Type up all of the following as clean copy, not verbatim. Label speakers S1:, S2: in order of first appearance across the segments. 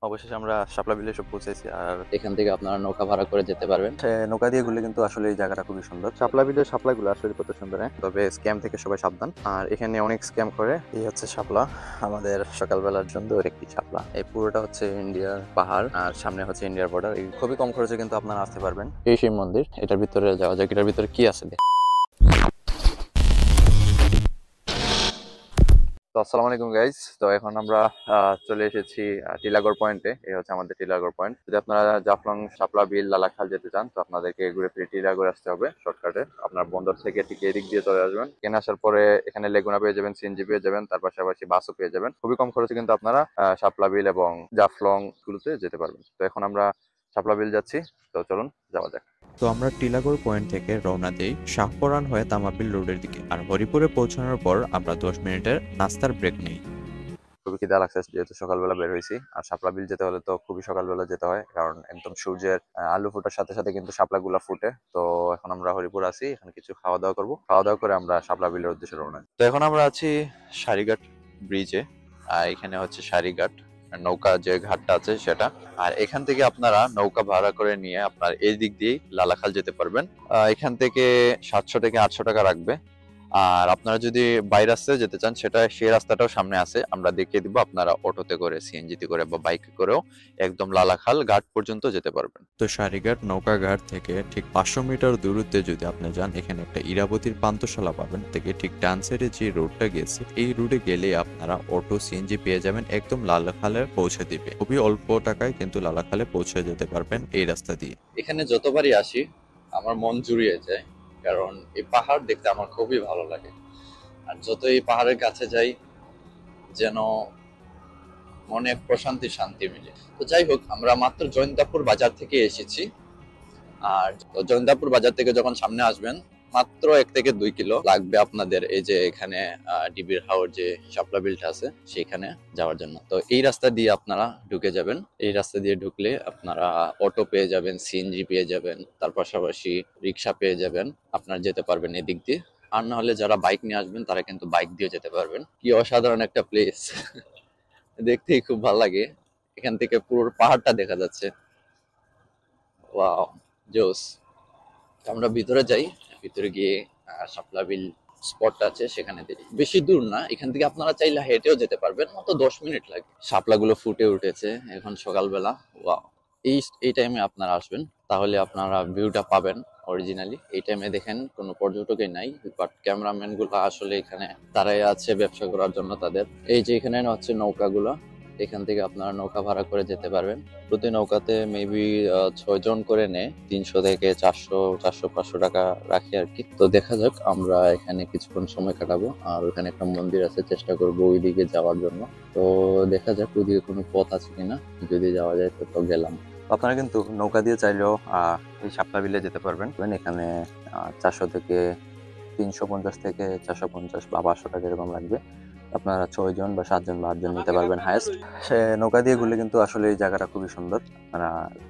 S1: অবশেষে আমরা শাপলা বিলে এসে পৌঁছেছি। আর
S2: এখান থেকে আপনারা নৌকা ভাড়া করে যেতে পারবেন।
S1: নৌকা দিয়ে ঘুরলে কিন্তু আসলে এই জায়গাটা খুবই সুন্দর।
S3: শাপলা বিলের শাপলাগুলো আসলে কত সুন্দর, হ্যাঁ?
S1: তবে স্ক্যাম থেকে সবাই সাবধান। আর এখানে অনেক স্ক্যাম করে। এই হচ্ছে শাপলা, আমাদের সকালবেলার সুন্দর একটি শাপলা। এই পুরোটা হচ্ছে ইন্ডিয়ার পাহাড়, আর সামনে হচ্ছে ইন্ডিয়ার বর্ডার। এই খুবই কম খরচে কিন্তু আপনারা আসতে পারবেন।
S2: এই শিব মন্দির, এটার ভিতরে যাওয়া যাক। এটার ভিতরে কি আছে
S1: তো আসসালামু আলাইকুম গাইজ। তো এখন আমরা চলে এসেছি টিলাগড় পয়েন্টে। এই হচ্ছে আমাদের টিলাগড় পয়েন্ট। যদি আপনারা জাফলং, শাপলা বিল, লালাখাল যেতে চান তো আপনাদেরকে ঘুরে ফিরে টিলাগড় আসতে হবে শর্টকাটে। আপনার বন্দর থেকে ঠিক এদিক দিয়ে চলে আসবেন। এখানে আসার পরে এখানে লেগুনা পেয়ে যাবেন, সিএনজি পেয়ে যাবেন, তার পাশাপাশি বাসও পেয়ে যাবেন। খুবই কম খরচে কিন্তু আপনারা শাপলা বিল এবং জাফলং গুলোতে যেতে পারবেন। তো এখন আমরা শাপলা বিল যাচ্ছি, তো চলুন যাওয়া যাক।
S4: তো আমরা টিলাগড় পয়েন্ট থেকে রওনা দেই শাহপরান হয়ে তামাবিল রোডের দিকে। আর হরিপুরে পৌঁছানোর পর আমরা 10 মিনিটের নাস্তার ব্রেক নিই।
S1: খুবই খিদা লাগছে যেহেতু সকালবেলা বের হয়েছি। আর শাপলা বিল যেতে হলে তো খুবই সকালবেলা যেতে হয়, কারণ একদম সূর্যের আলু ফোটার সাথে সাথে কিন্তু শাপলা গুলা ফুটে। তো এখন আমরা হরিপুর আছি, এখানে কিছু খাওয়া দাওয়া করবো। খাওয়া দাওয়া করে আমরা শাপলা বিলের উদ্দেশ্যে রওনা দিই। তো এখন আমরা আছি সারিঘাট ব্রিজে। আর এখানে হচ্ছে সারিঘাট, নৌকা যে ঘাটটা আছে সেটা। আর এখান থেকে আপনারা নৌকা ভাড়া করে নিয়ে আপনার এই দিক দিয়েই লালাখাল যেতে পারবেন। এখান থেকে 700 থেকে 800 টাকা রাখবে। আর আপনারা যদি বাই রাস্তায় যেতে চান সেটা সেই রাস্তাটাও সামনে আছে, আমরা দেখিয়ে দিব। আপনারা অটোতে করে, সিএনজিতে করে বা বাইকে করেও একদম লালাখাল ঘাট পর্যন্ত যেতে পারবেন।
S4: তো সারিঘাট নৌকা ঘাট থেকে ঠিক 500 মিটার দূরত্বে যদি আপনি যান, এখানে একটা ইরাবতীর পান্থশালা পাবেন। থেকে ঠিক ডান সাইডে যে রোডটা গেছে এই রুটে গেলে আপনারা অটো, সিএনজি পেয়ে যাবেন, একদম লালাখালে পৌঁছে দিবে। খুবই অল্প টাকায় কিন্তু লালাখালে পৌঁছে যেতে পারবেন এই রাস্তা দিয়ে।
S2: এখানে যতবারই আসি আমার মন জুড়িয়ে যায়, কারণ এই পাহাড় দেখতে আমার খুবই ভালো লাগে। আর যত এই পাহাড়ের কাছে যাই যেন মনে এক প্রশান্তি, শান্তি মিলে। তো যাই হোক, আমরা মাত্র জৈন্তাপুর বাজার থেকে এসেছি। আর জৈন্তাপুর বাজার থেকে যখন সামনে আসবেন মাত্র 1 থেকে 2 কিলো লাগবে আপনাদের এই যে এখানে ডিবির হাওর যে শাপলা বিলটা আছে সেখানে যাওয়ার জন্য। তো এই রাস্তা দিয়ে আপনারা ঢুকে যাবেন। এই রাস্তা দিয়ে ঢুকলে আপনারা অটো পেয়ে যাবেন, সিএনজি পেয়ে যাবেন, তার পাশাপাশি রিক্সা পেয়ে যাবেন। আপনারা যেতে পারবেন এদিক দিয়ে। আর না হলে যারা বাইক নিয়ে আসবেন তারা কিন্তু বাইক দিয়ে যেতে পারবেন। কি অসাধারণ একটা প্লেস! দেখতেই খুব ভালো লাগে। এখান থেকে পুরো পাহাড়টা দেখা যাচ্ছে। ওয়াও, জোস! আমরা ভিতরে যাই। ভিতরে গিয়ে শাপলা বিল স্পটটা আছে সেখানে দেখি। বেশি দূর না, এখান থেকে আপনারা চাইলে হেঁটেও যেতে পারবেন, মাত্র 10 মিনিট লাগে। শাপলাগুলো ফুটে উঠেছে এখন সকালবেলা। ওয়াও! এই টাইমে আপনারা আসবেন, তাহলে আপনারা ভিউটা পাবেন অরিজিনালি। এই টাইমে দেখেন কোনো পর্যটকই নাই, বাট ক্যামেরাম্যান গুলো আসলে এখানে তারাই আছে ব্যবসা করার জন্য তাদের। এই যে এখানে হচ্ছে নৌকাগুলো, এখান থেকে আপনারা নৌকা ভাড়া করে যেতে পারবেন। প্রতি নৌকাতে মেবি 6 জন করে নেয়, 300 থেকে 400 500 টাকা রাখি আর কি। তো দেখা যাক, আমরা এখানে কিছুক্ষণ সময় কাটাবো। আর ওখানে একটা মন্দির আছে, চেষ্টা করবো ওইদিকে যাওয়ার জন্য। তো দেখা যাক ওইদিকে কোনো পথ আছে কিনা, যদি যাওয়া যায় তো গেলাম।
S1: আপনারা কিন্তু নৌকা দিয়ে চাইলেও এই শাপলা বিলে যেতে পারবেন। এখানে 400 থেকে 350 থেকে 450 বা 500 টাকা এরকম লাগবে। আপনারা 6 জন বা 7 জন বা 8 জন নিতে পারবেন হায়েস্ট। নৌকা দিয়ে ঘুরলে কিন্তু আসলে এই জায়গাটা খুবই সুন্দর। আপনারা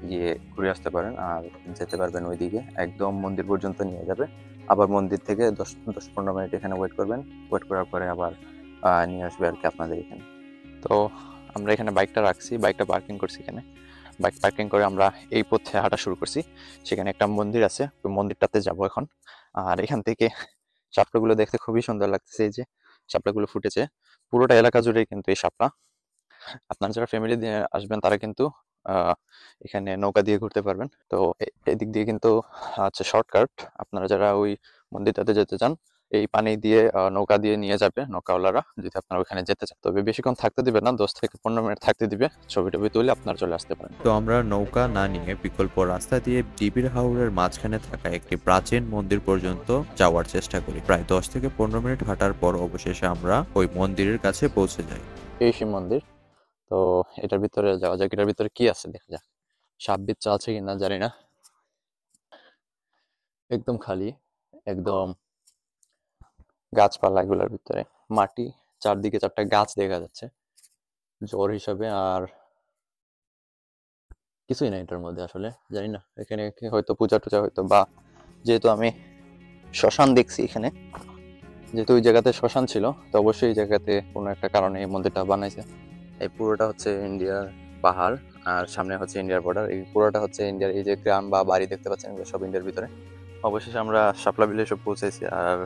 S1: গিয়ে ঘুরে আসতে পারেন আর যেতে পারবেন ওইদিকে, একদম মন্দির পর্যন্ত নিয়ে যাবে। আবার মন্দির থেকে 10-15 মিনিট এখানে ওয়েট করবেন। ওয়েট করার পরে আবার নিয়ে আসবে আর কি আপনাদের এখানে। তো আমরা এখানে বাইকটা রাখছি, বাইকটা পার্কিং করছি এখানে। বাইক পার্কিং করে আমরা এই পথে হাঁটা শুরু করছি। সেখানে একটা মন্দির আছে, ওই মন্দিরটাতে যাব এখন। আর এখান থেকে শাপলাগুলো দেখতে খুবই সুন্দর লাগতেছে। এই যে শাপলাগুলো ফুটেছে পুরোটা এলাকা জুড়েই কিন্তু এই শাপলা। আপনারা যারা ফ্যামিলি দিয়ে আসবেন তারা কিন্তু এখানে নৌকা দিয়ে ঘুরতে পারবেন। তো এদিক দিয়ে কিন্তু আচ্ছা শর্টকাট। আপনারা যারা ওই মন্দিরটাতে যেতে চান এই পানি দিয়ে নৌকা দিয়ে নিয়ে যাবে নৌকাওয়ালারা, যদি আপনারা ওখানে যেতে চান। তবে বেশিক্ষণ থাকতে দিবে না, 10 থেকে 15 মিনিট থাকতে দিবে। ছবি টবি তুলে আপনারা চলে আসতে পারেন।
S4: তো আমরা নৌকা না নিয়ে বিকল্প রাস্তা দিয়ে ডিবির হাওরের মাঝখানে থাকা একটি প্রাচীন মন্দির পর্যন্ত যাওয়ার চেষ্টা করি। প্রায় 10 থেকে 15 মিনিট হাঁটার পর অবশেষে আমরা ওই মন্দিরের কাছে পৌঁছে যাই।
S2: এই শিব মন্দির। তো এটার ভিতরে যাওয়া যাক। এটার ভিতরে কি আছে দেখা যাক। সাপ বিচ্ছা আছে কিনা জানি না। একদম খালি, একদম গাছপালা এগুলোর ভিতরে, মাটি, চারদিকে 4টা গাছ দেখা যাচ্ছে জ্বর হিসাবে। আর কিছুই নাই এটার মধ্যে আসলে, জানি না। এখানে হয়তো পূজা টুজা হয়তো, বা যেহেতু আমি শ্মশান দেখছি এখানে, যেহেতু ওই জায়গাতে শ্মশান ছিল তো অবশ্যই এই জায়গাতে কোনো একটা কারণে এই মন্দিরটা বানাইছে। এই পুরোটা হচ্ছে ইন্ডিয়ার
S1: পাহাড় আর সামনে হচ্ছে ইন্ডিয়ার বর্ডার। এই পুরোটা হচ্ছে ইন্ডিয়ার, এই যে গ্রাম বা বাড়ি দেখতে পাচ্ছেন এগুলো সব ইন্ডিয়ার ভিতরে। অবশেষে আমরা শাপলা বিলে এসে পৌঁছেছি আর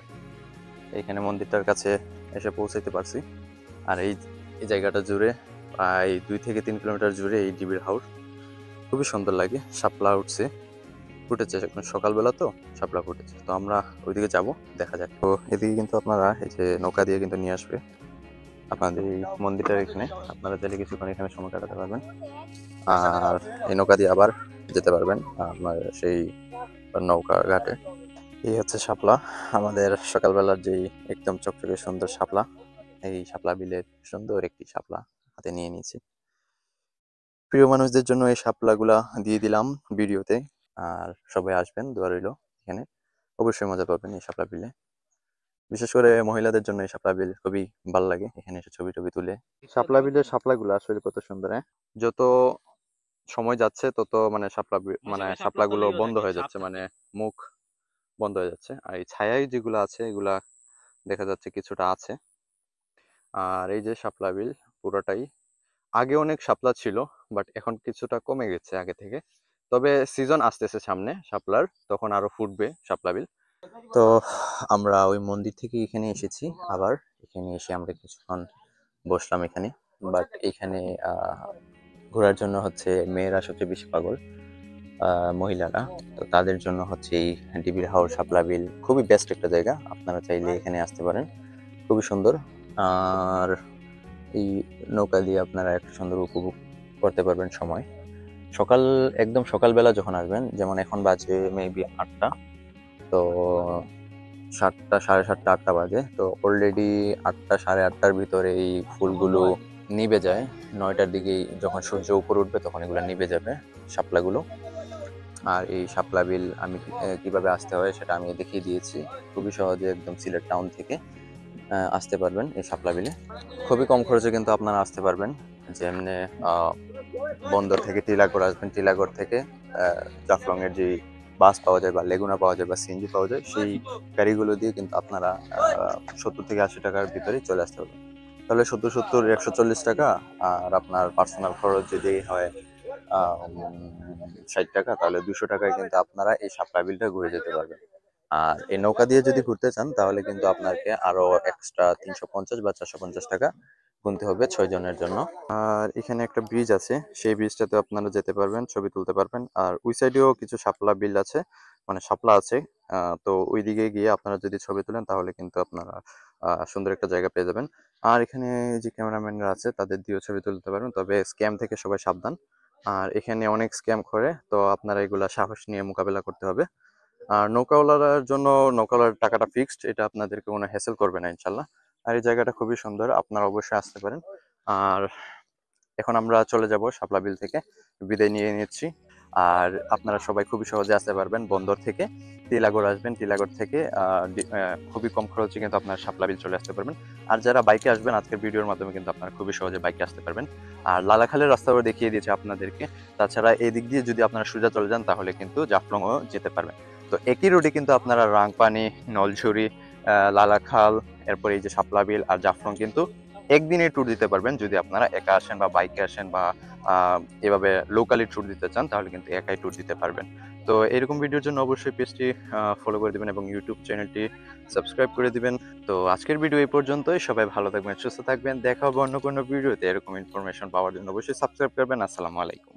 S1: এইখানে মন্দিরটার কাছে এসে পৌঁছাইতে পারছি। আর এই এই জায়গাটা জুড়ে প্রায় 2 থেকে 3 কিলোমিটার জুড়ে এই ডিবির হাউস, খুবই সুন্দর লাগে। শাপলা ফুটেছে এখন সকালবেলা, তো শাপলা ফুটেছে। তো আমরা ওইদিকে যাব, দেখা যাক। তো এদিকে কিন্তু আপনারা এই যে নৌকা দিয়ে কিন্তু নিয়ে আসবে আপনাদের এই মন্দিরটার এখানে। আপনারা চাইলে কিছুক্ষণ এখানে সময় কাটাতে পারবেন আর এই নৌকা দিয়ে আবার যেতে পারবেন আপনার সেই নৌকা ঘাটে। এই হচ্ছে শাপলা, আমাদের সকালবেলার যেই একদম চকচকে সুন্দর শাপলা। এই শাপলা বিলের সুন্দর একটি শাপলা হাতে নিয়ে নিয়েছি। প্রিয় মানুষদের জন্য এই শাপলাগুলা দিয়ে দিলাম ভিডিওতে। আর সবাই আসবেন, দোয়া রইল। এখানে অবশ্যই মজা পাবেন এই শাপলা বিলে। বিশেষ করে মহিলাদের জন্য এই শাপলা বিল খুবই ভালো লাগে, এখানে এসে ছবি টবি তুলে।
S3: শাপলা বিলের শাপলাগুলো আসলে কত সুন্দর।
S1: যত সময় যাচ্ছে তত মানে শাপলাগুলো বন্ধ হয়ে যাচ্ছে, মানে মুখ বন্ধ হয়ে যাচ্ছে। আর এই ছায়ায় যেগুলো আছে এগুলা দেখা যাচ্ছে কিছুটা আছে। আর এই যে শাপলা বিল পুরোটাই, আগে অনেক শাপলা ছিল বাট এখন কিছুটা কমে গেছে আগে থেকে। তবে সিজন আসতেছে সামনে শাপলার, তখন আরো ফুটবে শাপলা বিল। তো আমরা ওই মন্দির থেকে এখানে এসেছি, আবার এখানে এসে আমরা কিছুক্ষণ বসলাম এখানে। বাট এখানে ঘোরার জন্য হচ্ছে মেয়েরা সবচেয়ে বেশি পাগল, মহিলারা। তো তাদের জন্য হচ্ছে এই ডিবির হাওর শাপলা বিল খুবই বেস্ট একটা জায়গা, আপনারা চাইলে এখানে আসতে পারেন, খুবই সুন্দর। আর এই নৌকা দিয়ে আপনারা একটা সুন্দর উপভোগ করতে পারবেন সময়। একদম সকালবেলা যখন আসবেন, যেমন এখন বাজে মেবি 8টা, তো 7টা, 7:30, 8টা বাজে। তো অলরেডি 8টা, 8:30টার ভিতরে এই ফুলগুলো নিভে যায়। 9টার দিকে যখন সূর্য উপরে উঠবে তখন এগুলো নিভে যাবে শাপলাগুলো। আর এই শাপলা বিল আমি কিভাবে আসতে হয় সেটা আমি দেখিয়ে দিয়েছি, খুবই সহজে একদম সিলেট টাউন থেকে আসতে পারবেন এই শাপলা বিলে। খুবই কম খরচে কিন্তু আপনারা আসতে পারবেন। যেমনি বন্দর থেকে টিলাগড় আসবেন, টিলাগড় থেকে জাফলং এর যে বাস পাওয়া যায় বা লেগুনা পাওয়া যায় বা সিএনজি পাওয়া যায়, সেই গাড়িগুলো দিয়ে কিন্তু আপনারা 70 থেকে 80 টাকার ভিতরেই চলে আসতে পারবেন। তাহলে 70, 140 টাকা। আর আপনার পার্সোনাল খরচ যদি হয় 60 টাকা, তাহলে 200 টাকায় কিন্তু আপনারা এই শাপলা বিলটা ঘুরে যেতে পারবেন। আর এই নৌকা দিয়ে যদি ঘুরতে চান তাহলে কিন্তু আপনাকে আরো এক্সট্রা 350 বা 450 টাকা গুনতে হবে 6 জনের জন্য। আর এখানে একটা ব্রিজ আছে, সেই ব্রিজটাতে আপনারা যেতে পারবেন, ছবি তুলতে পারবেন। আর ওই সাইডেও কিছু শাপলা বিল আছে, মানে শাপলা আছে। তো ওই দিকে গিয়ে আপনারা যদি ছবি তুলেন তাহলে কিন্তু আপনারা সুন্দর একটা জায়গা পেয়ে যাবেন। আর এখানে যে ক্যামেরাম্যানরা আছে তাদের দিয়েও ছবি তুলতে পারবেন, তবে স্ক্যাম থেকে সবাই সাবধান। আর এখানে অনেক স্ক্যাম করে, তো আপনারা এগুলা সাহস নিয়ে মোকাবেলা করতে হবে। আর নৌকাওয়ালার জন্য নৌকাওয়ালার টাকাটা ফিক্সড, এটা আপনাদেরকে কোনো হ্যাসেল করবে না ইনশাল্লাহ। আর এই জায়গাটা খুবই সুন্দর, আপনারা অবশ্যই আসতে পারেন। আর এখন আমরা চলে যাব শাপলা বিল থেকে, বিদায় নিয়ে নিচ্ছি। আর আপনারা সবাই খুবই সহজে আসতে পারবেন বন্দর থেকে। টিলাগড় আসবেন, টিলাগড় থেকে খুবই কম খরচে কিন্তু আপনারা শাপলা বিল চলে আসতে পারবেন। আর যারা বাইকে আসবেন, আজকের ভিডিওর মাধ্যমে কিন্তু আপনারা খুবই সহজে বাইকে আসতে পারবেন। আর লালাখালের রাস্তাও দেখিয়ে দিয়েছে আপনাদেরকে। তাছাড়া এই দিক দিয়ে যদি আপনারা সোজা চলে যান তাহলে কিন্তু জাফলংও যেতে পারবেন। তো একই রোডে কিন্তু আপনারা রাংপানি, নলছড়ি, লালাখাল, এরপরে এই যে শাপলা বিল আর জাফলং কিন্তু একদিনে ট্যুর দিতে পারবেন। যদি আপনারা একা আসেন বা বাইকে আসেন বা এভাবে লোকালি ট্যুর দিতে চান তাহলে কিন্তু একাই ট্যুর দিতে পারবেন। তো এরকম ভিডিওর জন্য অবশ্যই পেজটি ফলো করে দিবেন এবং ইউটিউব চ্যানেলটি সাবস্ক্রাইব করে দিবেন। তো আজকের ভিডিও এই পর্যন্তই, সবাই ভালো থাকবেন, সুস্থ থাকবেন। দেখা হবে অন্য কোনো ভিডিওতে। এরকম ইনফরমেশন পাওয়ার জন্য অবশ্যই সাবস্ক্রাইব করবেন। আসসালামু আলাইকুম।